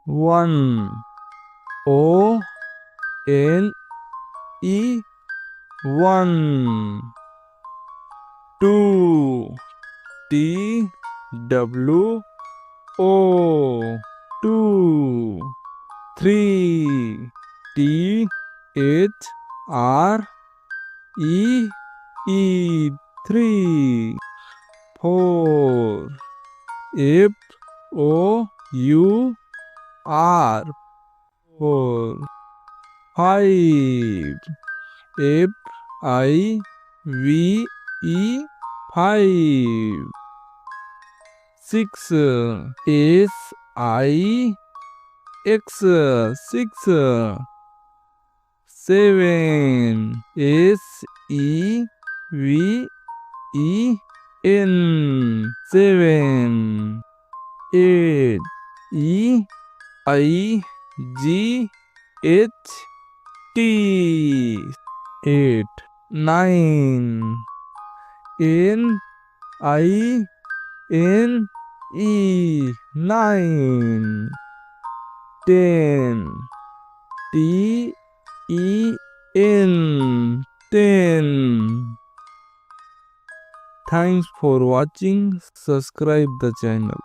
one. O N E one. Two. T W O two. Three. T H R E E three. Four. F O U R four. Five. F I V E five. Six. S I X six. Seven. S E V E N seven. Eight. E I G H T eight. Nine. N I N E nine. 10. T E N 10. Thanks for watching. Subscribe the channel.